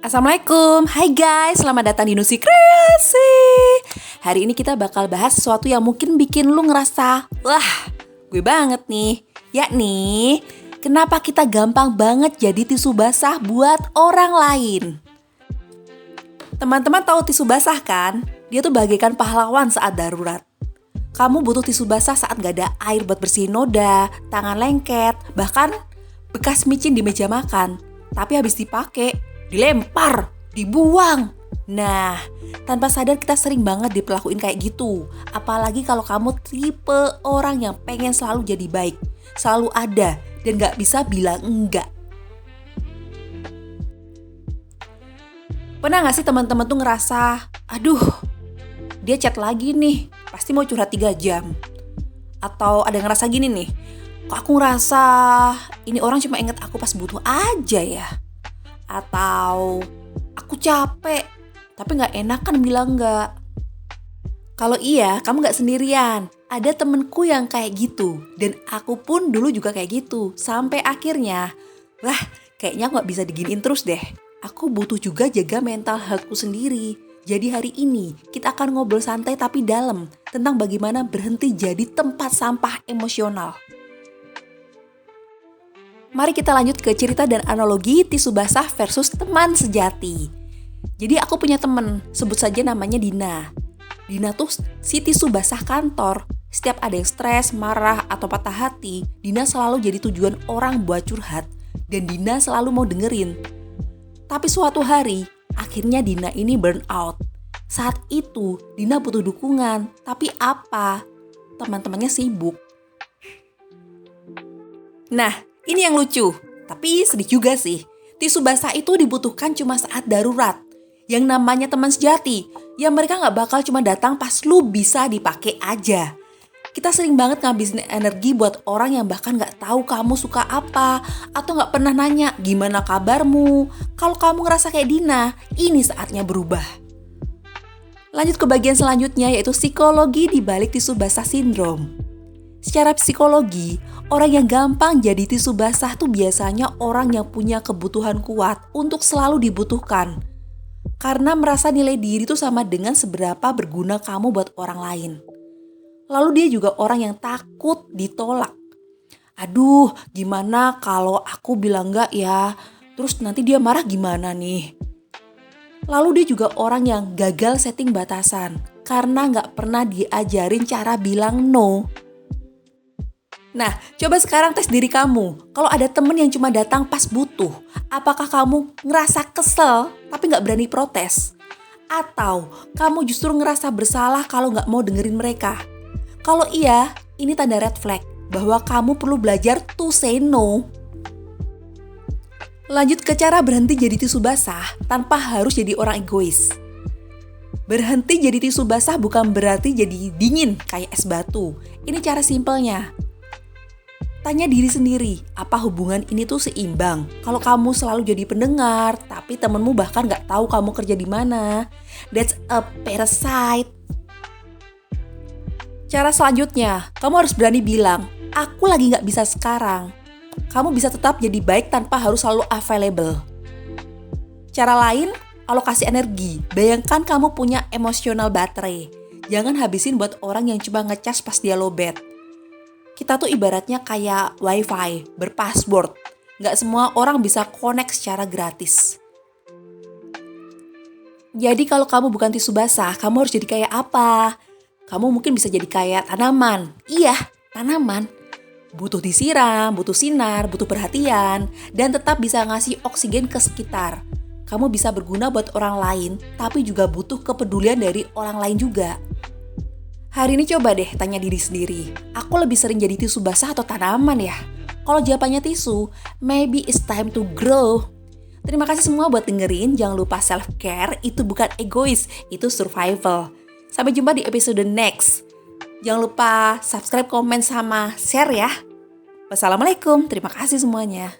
Assalamualaikum, hai guys, selamat datang di Nusi Kreasi. Hari ini kita bakal bahas sesuatu yang mungkin bikin lu ngerasa, wah gue banget nih. Yakni, kenapa kita gampang banget jadi tisu basah buat orang lain. Teman-teman tahu tisu basah kan? Dia tuh bagaikan pahlawan saat darurat. Kamu butuh tisu basah saat gak ada air buat bersihin noda, tangan lengket, bahkan bekas micin di meja makan. Tapi habis dipakai, dilempar, dibuang. Nah, tanpa sadar kita sering banget diperlakuin kayak gitu. Apalagi kalau kamu tipe orang yang pengen selalu jadi baik, selalu ada, dan gak bisa bilang enggak. Pernah gak sih teman-teman tuh ngerasa, aduh, dia chat lagi nih, pasti mau curhat 3 jam. Atau ada yang ngerasa gini nih, kok aku ngerasa ini orang cuma inget aku pas butuh aja ya. Atau aku capek, tapi gak enakan bilang enggak. Kalau iya, kamu gak sendirian. Ada temenku yang kayak gitu. Dan aku pun dulu juga kayak gitu. Sampai akhirnya, wah kayaknya aku gak bisa diginiin terus deh. Aku butuh juga jaga mental healthku sendiri. Jadi hari ini kita akan ngobrol santai tapi dalam tentang bagaimana berhenti jadi tempat sampah emosional. Mari kita lanjut ke cerita dan analogi tisu basah versus teman sejati. Jadi aku punya temen, sebut saja namanya Dina. Dina tuh si tisu basah kantor. Setiap ada yang stres, marah, atau patah hati, Dina selalu jadi tujuan orang buat curhat. Dan Dina selalu mau dengerin. Tapi suatu hari, akhirnya Dina ini burn out. Saat itu, Dina butuh dukungan. Tapi apa? Teman-temannya sibuk. Nah, ini yang lucu, tapi sedih juga sih. Tisu basah itu dibutuhkan cuma saat darurat. Yang namanya teman sejati, ya mereka gak bakal cuma datang pas lu bisa dipakai aja. Kita sering banget ngabisin energi buat orang yang bahkan gak tahu kamu suka apa, atau gak pernah nanya gimana kabarmu. Kalau kamu ngerasa kayak Dina, ini saatnya berubah. Lanjut ke bagian selanjutnya, yaitu psikologi di balik tisu basah sindrom. Secara psikologi, orang yang gampang jadi tisu basah tuh biasanya orang yang punya kebutuhan kuat untuk selalu dibutuhkan. Karena merasa nilai diri tuh sama dengan seberapa berguna kamu buat orang lain. Lalu dia juga orang yang takut ditolak. Aduh, gimana kalau aku bilang enggak ya? Terus nanti dia marah gimana nih? Lalu dia juga orang yang gagal setting batasan karena gak pernah diajarin cara bilang no. Nah, coba sekarang tes diri kamu. Kalau ada temen yang cuma datang pas butuh, apakah kamu ngerasa kesel tapi gak berani protes? Atau kamu justru ngerasa bersalah kalau gak mau dengerin mereka? Kalau iya, ini tanda red flag bahwa kamu perlu belajar to say no. Lanjut ke cara berhenti jadi tisu basah tanpa harus jadi orang egois. Berhenti jadi tisu basah bukan berarti jadi dingin kayak es batu. Ini cara simpelnya. Tanya diri sendiri, apa hubungan ini tuh seimbang? Kalau kamu selalu jadi pendengar, tapi temenmu bahkan gak tahu kamu kerja di mana, that's a parasite. Cara selanjutnya, kamu harus berani bilang, aku lagi gak bisa sekarang. Kamu bisa tetap jadi baik tanpa harus selalu available. Cara lain, alokasi energi. Bayangkan kamu punya emosional baterai. Jangan habisin buat orang yang cuma ngecas pas dia lowbat. Kita tuh ibaratnya kayak wifi, berpassword. Gak semua orang bisa connect secara gratis. Jadi kalau kamu bukan tisu basah, kamu harus jadi kayak apa? Kamu mungkin bisa jadi kayak tanaman. Iya, tanaman. Butuh disiram, butuh sinar, butuh perhatian, dan tetap bisa ngasih oksigen ke sekitar. Kamu bisa berguna buat orang lain, tapi juga butuh kepedulian dari orang lain juga. Hari ini coba deh tanya diri sendiri, aku lebih sering jadi tisu basah atau tanaman ya? Kalau jawabannya tisu, maybe it's time to grow. Terima kasih semua buat dengerin, jangan lupa self-care itu bukan egois, itu survival. Sampai jumpa di episode next. Jangan lupa subscribe, komen, sama share ya. Wassalamualaikum, terima kasih semuanya.